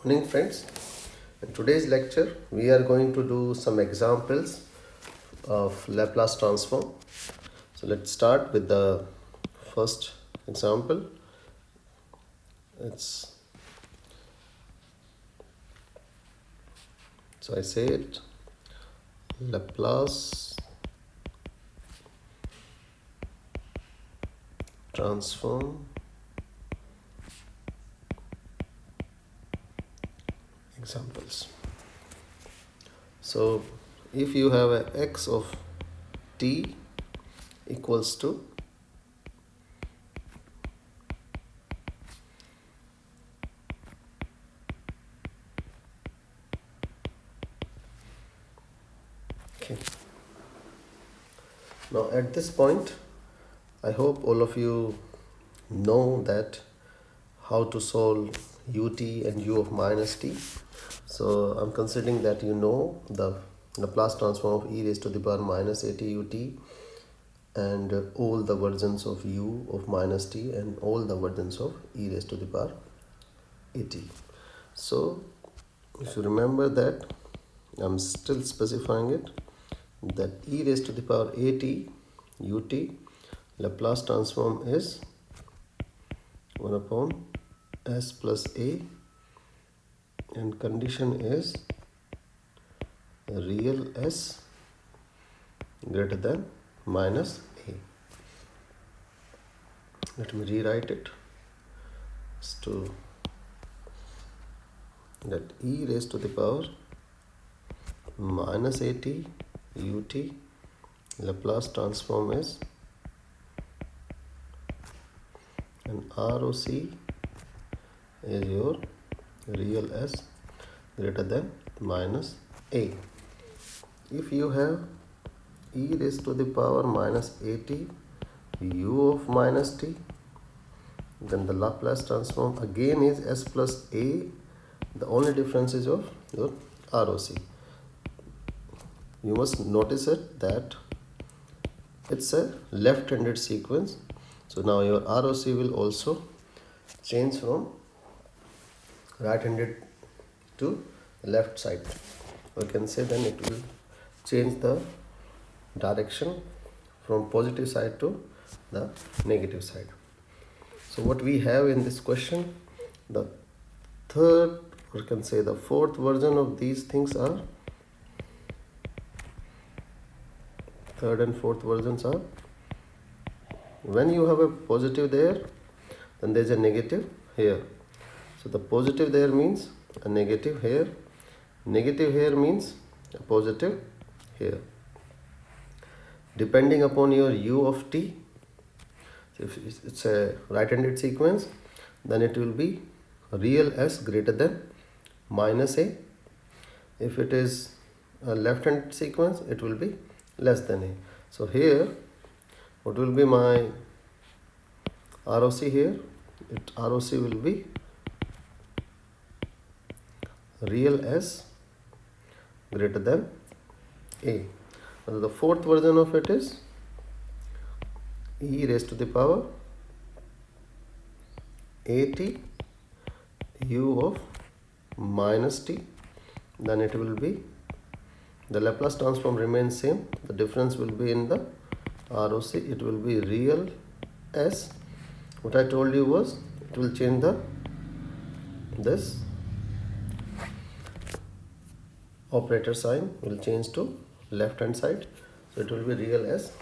Morning friends. In today's lecture we are going to do some examples of Laplace transform. So let's start with the first example. I say it Laplace transform examples. So if you have a x of t equals to okay. Now at this point I hope all of you know that how to solve ut and u of minus t. So I'm considering that you know the Laplace transform of e raised to the power minus at ut and all the versions of u of minus t and all the versions of e raised to the power at. So if you remember that, I'm still specifying it, that e raised to the power at ut Laplace transform is 1 upon s plus a, and condition is real s greater than minus a. Let me rewrite it to that e raised to the power minus at ut Laplace transform is, and ROC is your real s greater than minus a. If you have e raised to the power minus at u of minus t, then the Laplace transform again is s plus a. The only difference is of your ROC. You must notice it that it's a left-handed sequence. So now your ROC will also change from right-handed to left side. We can say then it will change the direction from positive side to the negative side. So what we have in this question, the third, or you can say the fourth version of these things are, third and fourth versions are, when you have a positive there, then there is a negative here. So the positive there means a negative here, negative here means a positive here. Depending upon your u of t, if it's a right-handed sequence, then it will be real s greater than minus a. If it is a left-handed sequence, it will be less than a. So here, what will be my ROC here? ROC will be real s greater than a. Now the fourth version of it is e raised to the power at u of minus t. Then it will be, the Laplace transform remains same, the difference will be in the ROC. It will be real s. What I told you was, it will change this operator sign will change to left hand side. So it will be real s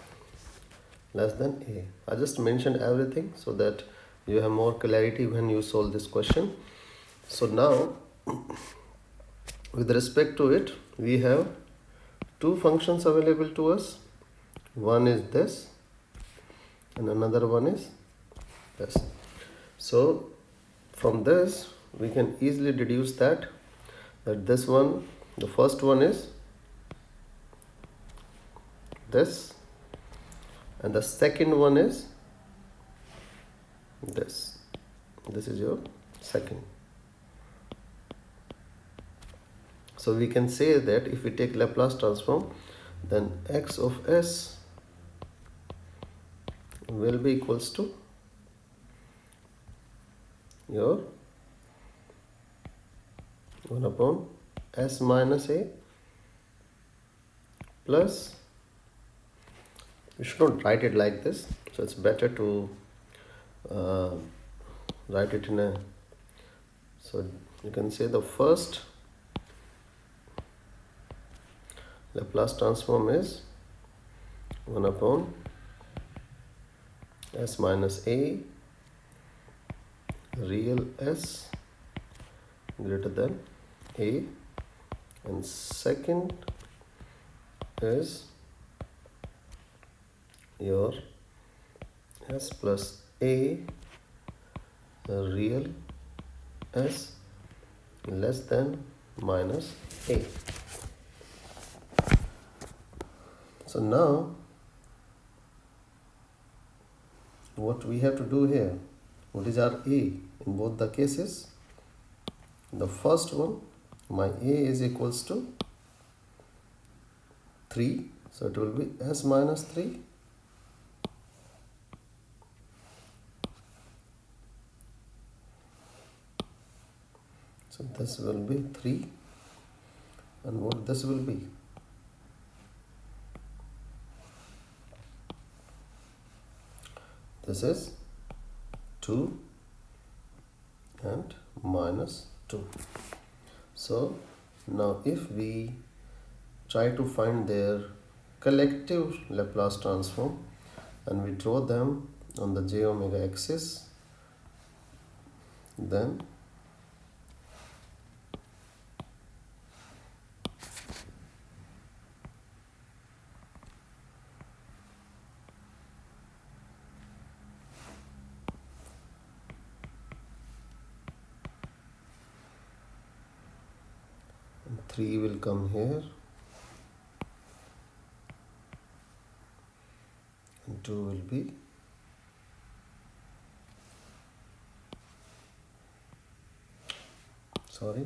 less than a. I just mentioned everything so that you have more clarity when you solve this question. So now with respect to it, we have two functions available to us. One is this and another one is this. So from this we can easily deduce that this one, the first one is this, and the second one is this. This is your second. So we can say that if we take Laplace transform, then x of s will be equals to your 1 upon s minus a plus, you should not write it like this, so it's better to uh, write it in a, so you can say the first Laplace transform is 1 upon s minus a real s greater than a, and second is your s plus a real s less than minus a. So now what we have to do here, what is our a in both the cases? The first one, my a is equals to 3, so it will be s minus 3 . So this will be 3, and what this will be? This is 2 and minus 2. So now if we try to find their collective Laplace transform and we draw them on the j omega axis, then and 3 will come here and 2 will be sorry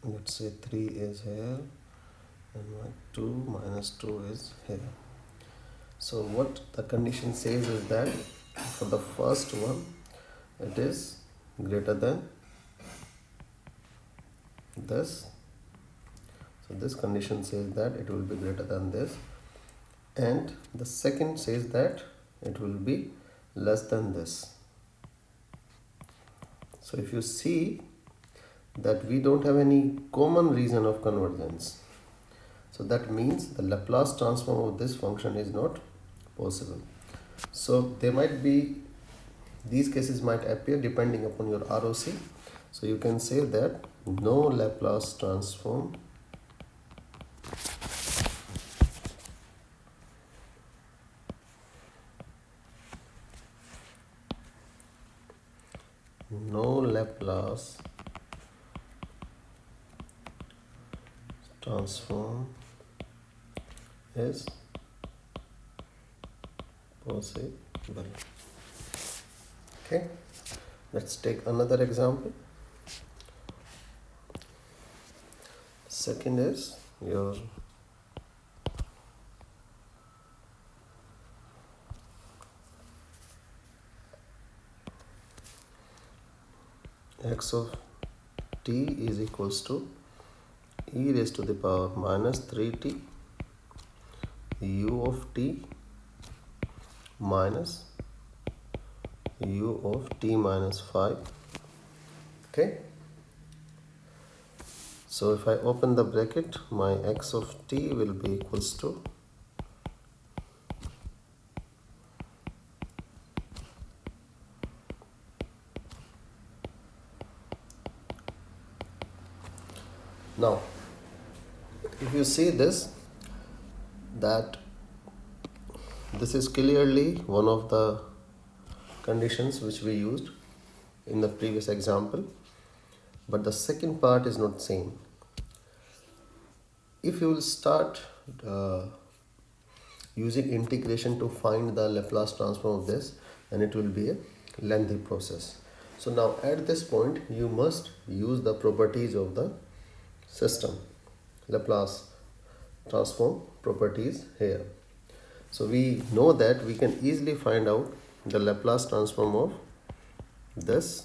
let's say 3 is here and my 2 minus 2 is here. So what the condition says is that for the first one it is greater than this. So this condition says that it will be greater than this, and the second says that it will be less than this. So if you see that we don't have any common region of convergence, so that means the Laplace transform of this function is not possible. So there might be, these cases might appear depending upon your ROC. So you can say that no Laplace transform transform is possible. Okay, let's take another example. Second is your x of t is equals to e raised to the power minus 3t u of t minus u of t minus 5. Okay, so if I open the bracket, my x of t will be equals to now if you see this, that this is clearly one of the conditions which we used in the previous example, but the second part is not same. If you will start using integration to find the Laplace transform of this, then it will be a lengthy process. So now at this point you must use the properties of the system, Laplace transform properties here. So we know that we can easily find out the Laplace transform of this.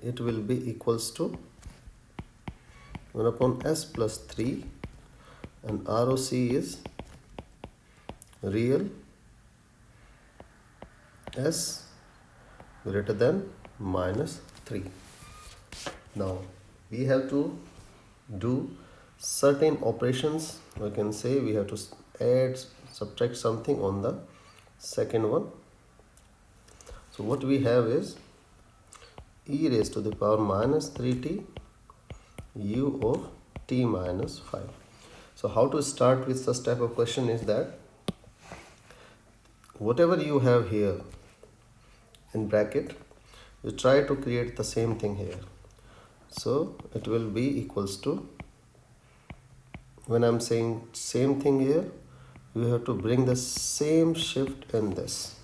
It will be equals to 1 upon s plus 3, and ROC is real s greater than minus 3. Now we have to do certain operations. We can say we have to add, subtract something on the second one. So what we have is e raised to the power minus 3t u of t minus 5. So how to start with such type of question is that whatever you have here in bracket, you try to create the same thing here. So it will be equals to, when I'm saying same thing here, you have to bring the same shift in this.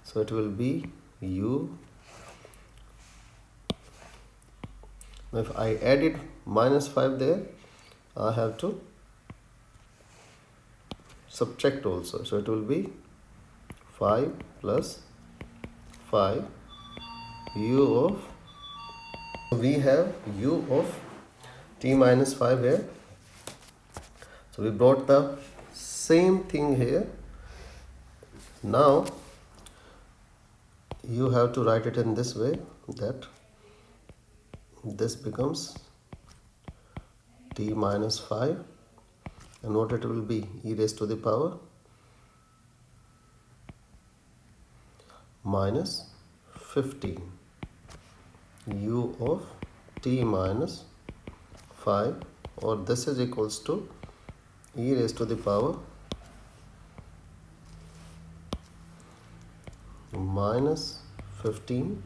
So it will be u. Now if I added minus 5 there, I have to subtract also. So it will be 5 plus 5 u of, we have u of t minus 5 here. So we brought the same thing here. Now you have to write it in this way, that this becomes t minus 5, and what it will be, e raised to the power minus 15 u of t minus 5, or this is equals to e raised to the power minus 15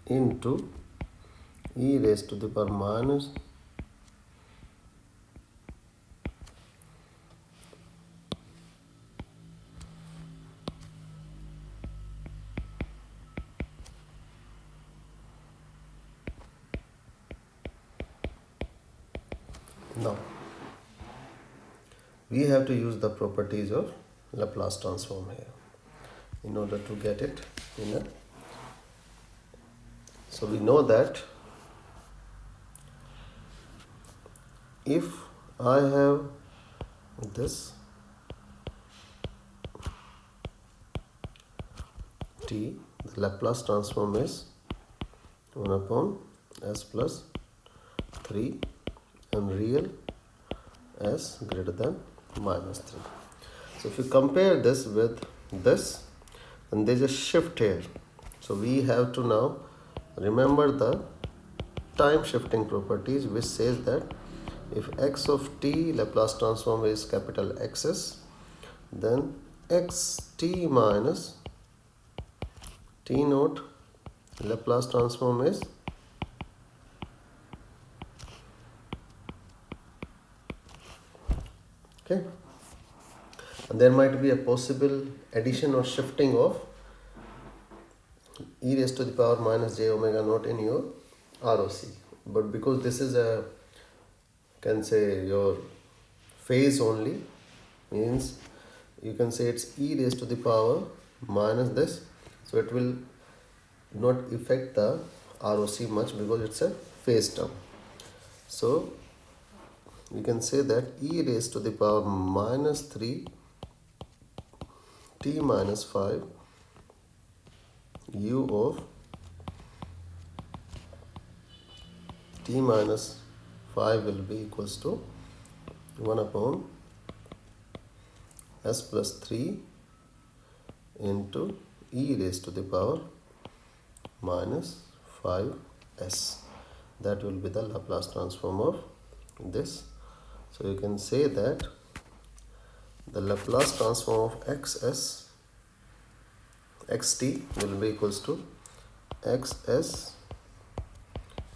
into e raised to the power minus Now we have to use the properties of Laplace transform here in order to get it in a. So we know that if I have this t, the Laplace transform is 1 upon s plus 3 and real s greater than minus 3. So if you compare this with this, then there's a shift here. So we have to now remember the time shifting properties, which says that if x of t Laplace transform is capital Xs, then xt minus t naught Laplace transform is okay. And there might be a possible addition or shifting of e raised to the power minus j omega naught in your ROC. But because this is a, can say, your phase only, means you can say it's e raised to the power minus this, so it will not affect the ROC much because it's a phase term. So you can say that e raised to the power minus 3 t minus 5 u of t minus 5 will be equals to 1 upon s plus 3 into e raised to the power minus 5s. That will be the Laplace transform of this. So you can say that the Laplace transform of xt will be equals to xs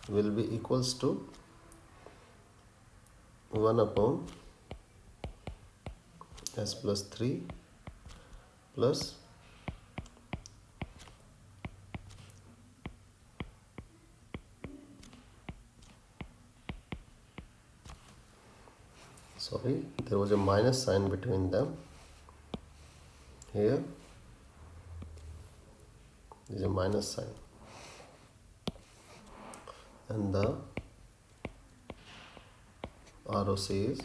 will be equals to 1 upon s plus 3 plus sorry, there was a minus sign between them. Here is a minus sign, and the ROC is,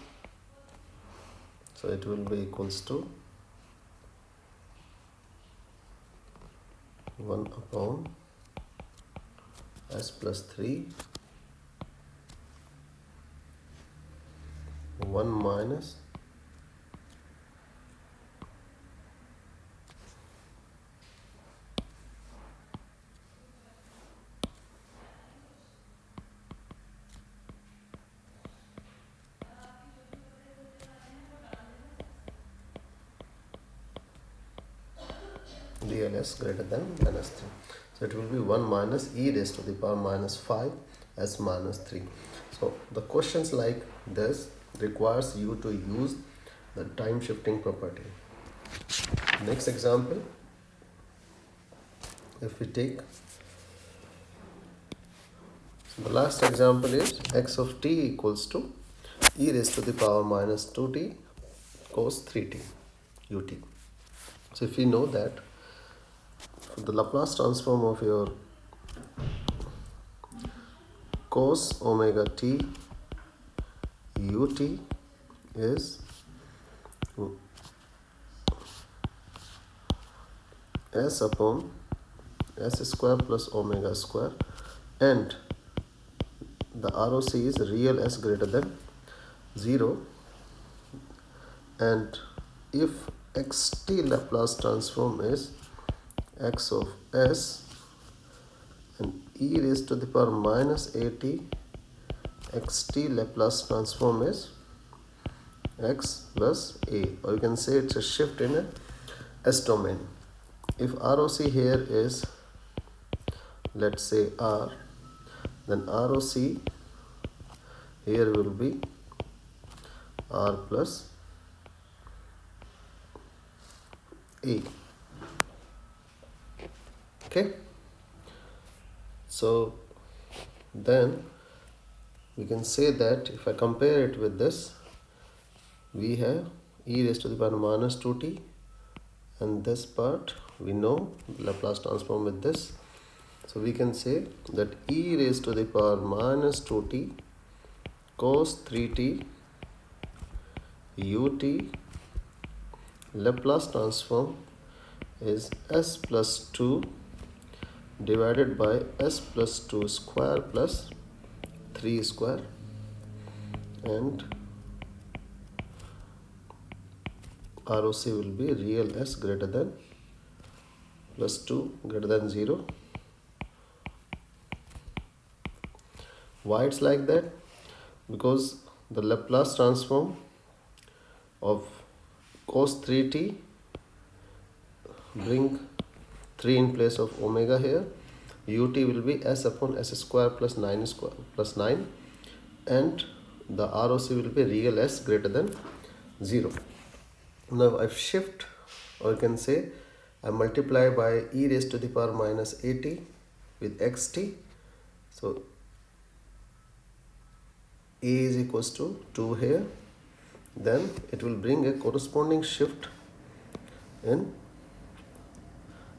so it will be equals to 1 upon s plus 3 1 minus real s greater than minus 3. So it will be 1 minus e raised to the power minus 5 s minus 3. So the questions like this requires you to use the time shifting property. Next example, if we take, the last example is x of t equals to e raised to the power minus 2t cos 3t ut. So if you know that the Laplace transform of your cos omega t ut is s upon s square plus omega square, and the ROC is real s greater than 0, and if xt Laplace transform is x of s and e raised to the power minus at xt Laplace transform is x plus a, or you can say it's a shift in a s domain. If ROC here is, let's say r, then ROC here will be r plus a. Okay, so then we can say that if I compare it with this, we have e raised to the power minus 2t, and this part we know Laplace transform with this, so we can say that e raised to the power minus 2t cos 3t ut Laplace transform is s plus 2 divided by s plus 2 square plus 3 square, and ROC will be real s greater than plus 2 greater than 0. Why it's like that? Because the Laplace transform of cos 3t bring 3 in place of omega here, ut will be s upon s square plus 9, and the ROC will be real s greater than 0. Now I shift, or you can say I multiply by e raised to the power minus at with xt, so a is equals to 2 here, then it will bring a corresponding shift in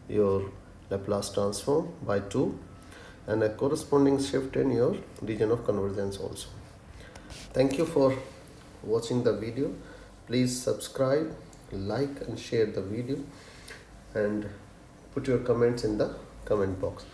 your Laplace transform by 2, and a corresponding shift in your region of convergence also. Thank you for watching the video. Please subscribe, like and share the video, and put your comments in the comment box.